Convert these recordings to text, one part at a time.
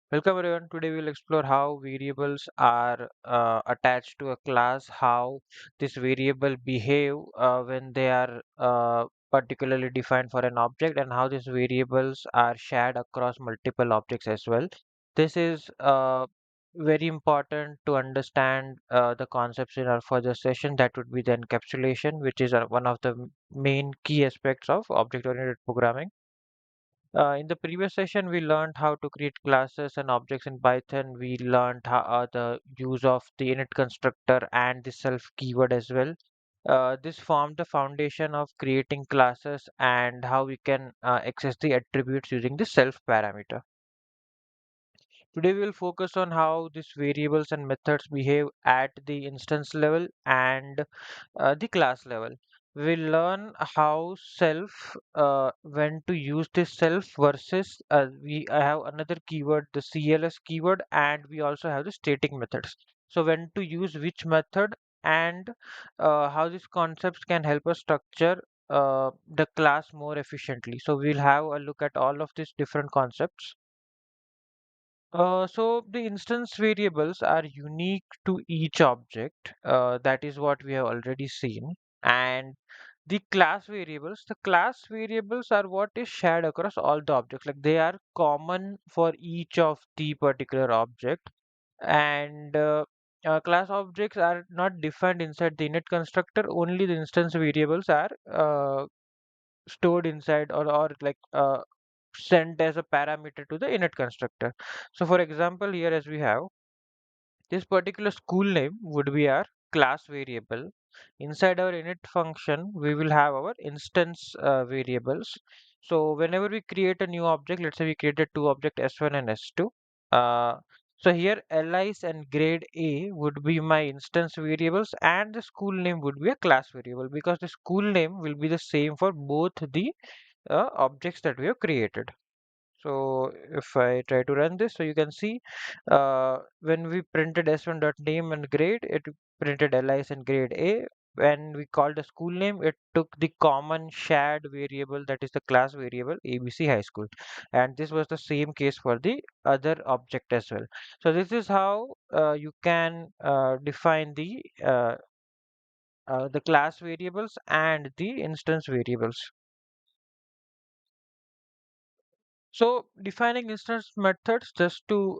Welcome everyone. Today we'll explore how variables are attached to a class, how this variable behave when they are particularly defined for an object, and how these variables are shared across multiple objects as well. This is very important to understand the concepts in our further session. That would be the encapsulation, which is one of the main key aspects of object-oriented programming. In the previous session, we learned how to create classes and objects in Python. We learned how, the use of the init constructor and the self keyword as well. This formed the foundation of creating classes and how we can access the attributes using the self parameter. Today we will focus on how these variables and methods behave at the instance level and the class level. We'll learn how when to use this self versus we have another keyword, the CLS keyword, and we also have the static methods. So when to use which method and how these concepts can help us structure the class more efficiently. So we'll have a look at all of these different concepts. So the instance variables are unique to each object. That is what we have already seen. And the class variables are what is shared across all the objects. Like they are common for each of the particular object. And class objects are not defined inside the init constructor. Only the instance variables are stored inside or sent as a parameter to the init constructor. So for example, here as we have this particular school name would be our class variable. Inside our init function, we will have our instance variables. So whenever we create a new object, let's say we created two objects S1 and S2. Uh, so here LIs and grade A would be my instance variables and the school name would be a class variable because the school name will be the same for both the objects that we have created. So if I try to run this, so you can see when we printed s1.name and grade, it printed lis and grade A. When we called the school name, it took the common shared variable that is the class variable ABC High School. And this was the same case for the other object as well. So this is how you can define the class variables and the instance variables. So defining instance methods, just to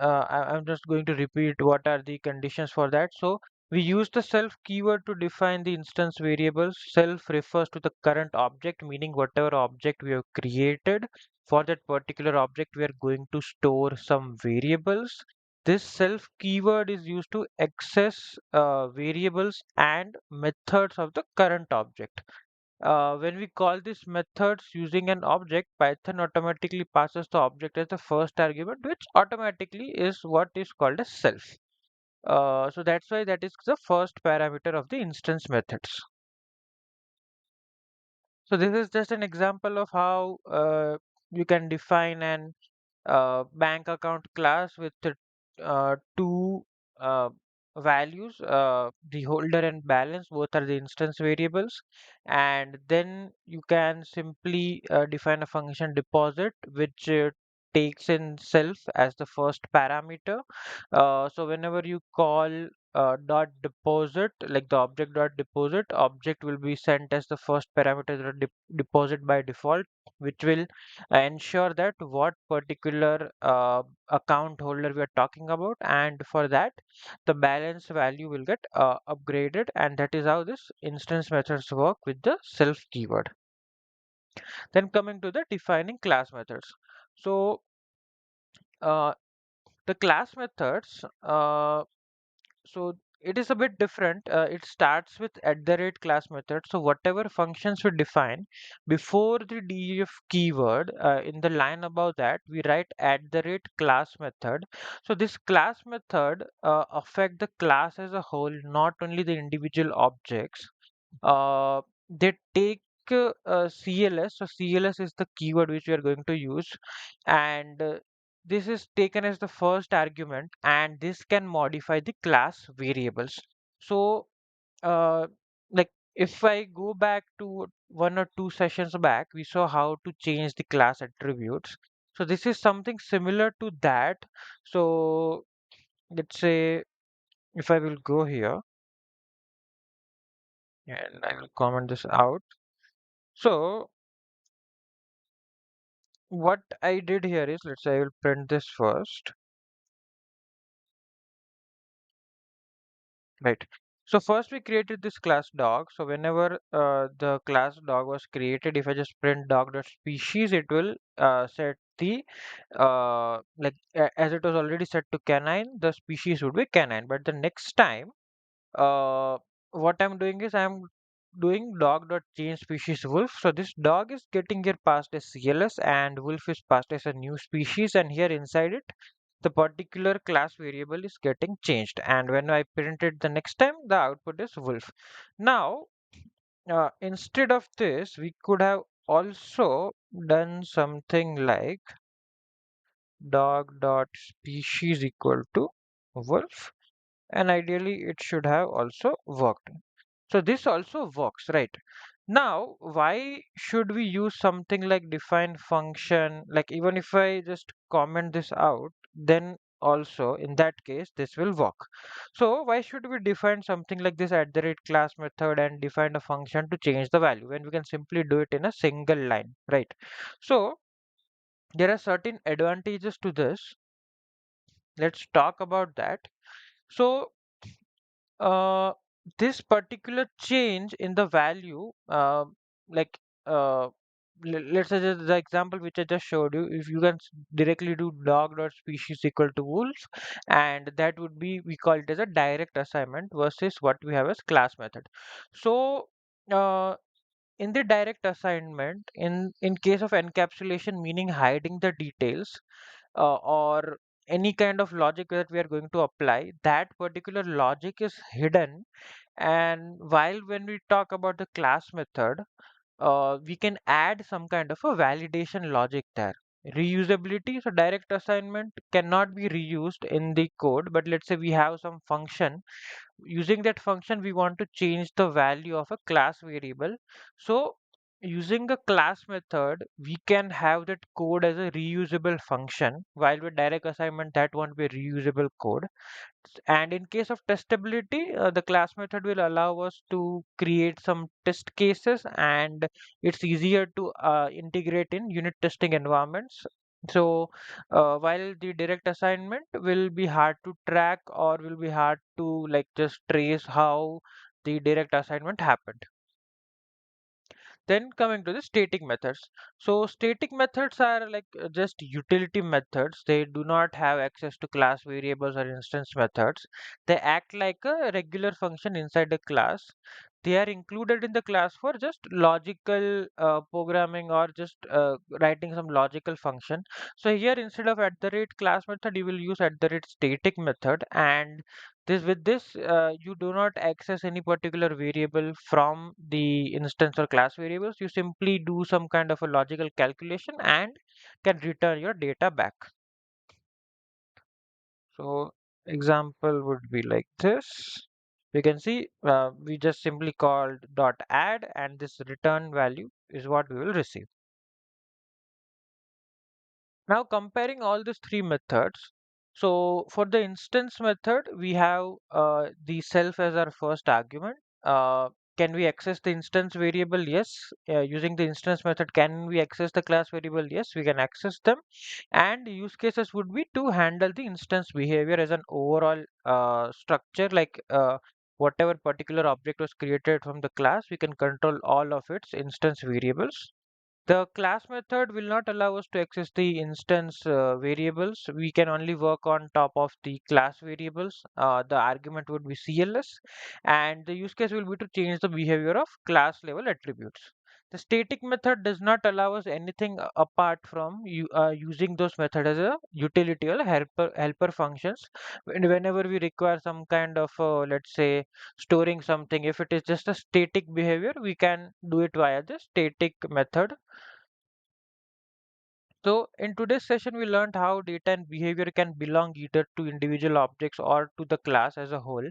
I'm just going to repeat what are the conditions for that. So we use the self keyword to define the instance variables. Self refers to the current object, meaning whatever object we have created. For that particular object, we are going to store some variables. This self keyword is used to access variables and methods of the current object. When we call these methods using an object, Python automatically passes the object as the first argument, which automatically is what is called as self. So that's why that is the first parameter of the instance methods. So this is just an example of how you can define an bank account class with two uh, values, the holder and balance, both are the instance variables. And then you can simply define a function deposit, which takes in self as the first parameter. So whenever you call dot deposit, like the object dot deposit, object will be sent as the first parameter, the deposit by default, which will ensure that what particular account holder we are talking about, and for that the balance value will get upgraded, and that is how this instance methods work with the self keyword. Then coming to the defining class methods. So uh, the class methods, so it is a bit different. It starts with at the rate class method. So whatever functions we define before the def keyword, in the line above that, we write at the rate class method. So this class method affect the class as a whole, not only the individual objects. They take CLS. So CLS is the keyword which we are going to use, and this is taken as the first argument, and this can modify the class variables. So, like if I go back to one or two sessions back, we saw how to change the class attributes. So this is something similar to that. So let's say if I will go here and I will comment this out. So what I did here is, let's say I will print this first, right? So first we created this class dog. So whenever the class dog was created, if I just print dog.species, it will set the as it was already set to canine, the species would be canine. But the next time, uh, what I'm doing is I'm doing dog.change species wolf. So this dog is getting here passed as CLS and wolf is passed as a new species, and here inside it the particular class variable is getting changed, and when I print it the next time, the output is wolf. Now instead of this, we could have also done something like dog.species equal to wolf, and ideally it should have also worked. So this also works, right? Now, why should we use something like define function? Like even if I just comment this out, then also in that case, this will work. So why should we define something like this at the rate class method and define a function to change the value when we can simply do it in a single line, right? So there are certain advantages to this. Let's talk about that. So uh, this particular change in the value, like uh, let's say the example which I just showed you, if you can directly do dog.species equal to wolf, and that would be, we call it as a direct assignment versus what we have as class method. So uh, in the direct assignment, in case of encapsulation, meaning hiding the details, or any kind of logic that we are going to apply, that particular logic is hidden. And while when we talk about the class method, we can add some kind of a validation logic there. Reusability, so direct assignment cannot be reused in the code, but let's say we have some function. Using that function, we want to change the value of a class variable. So using a class method, we can have that code as a reusable function, while with direct assignment, that won't be a reusable code. And in case of testability, the class method will allow us to create some test cases, and it's easier to integrate in unit testing environments. So while the direct assignment will be hard to track, or will be hard to like just trace how the direct assignment happened. Then coming to the static methods. So static methods are like just utility methods. They do not have access to class variables or instance methods. They act like a regular function inside a class. They are included in the class for just logical programming, or just writing some logical function. So here, instead of at the rate class method, you will use at the rate static method, and this you do not access any particular variable from the instance or class variables. You simply do some kind of a logical calculation and can return your data back. So example would be like this. We can see we just simply called dot add, and this return value is what we will receive. Now comparing all these three methods, so for the instance method, we have the self as our first argument. Can we access the instance variable? Yes. Using the instance method, can we access the class variable? Yes, we can access them. And use cases would be to handle the instance behavior as an overall structure, like whatever particular object was created from the class, we can control all of its instance variables. The class method will not allow us to access the instance variables. We can only work on top of the class variables. The argument would be CLS, and the use case will be to change the behavior of class level attributes. The static method does not allow us anything apart from using those methods as a utility or helper functions. Whenever we require some kind of, let's say, storing something, if it is just a static behavior, we can do it via the static method. So in today's session, we learned how data and behavior can belong either to individual objects or to the class as a whole.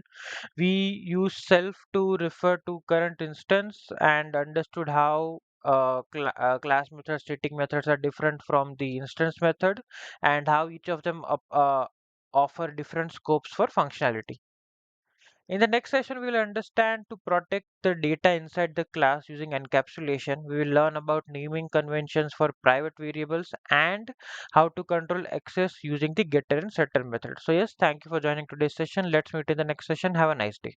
We use self to refer to current instance, and understood how class methods, static methods are different from the instance method, and how each of them offer different scopes for functionality. In the next session, we will understand to protect the data inside the class using encapsulation. We will learn about naming conventions for private variables and how to control access using the getter and setter method. So yes, thank you for joining today's session. Let's meet in the next session. Have a nice day.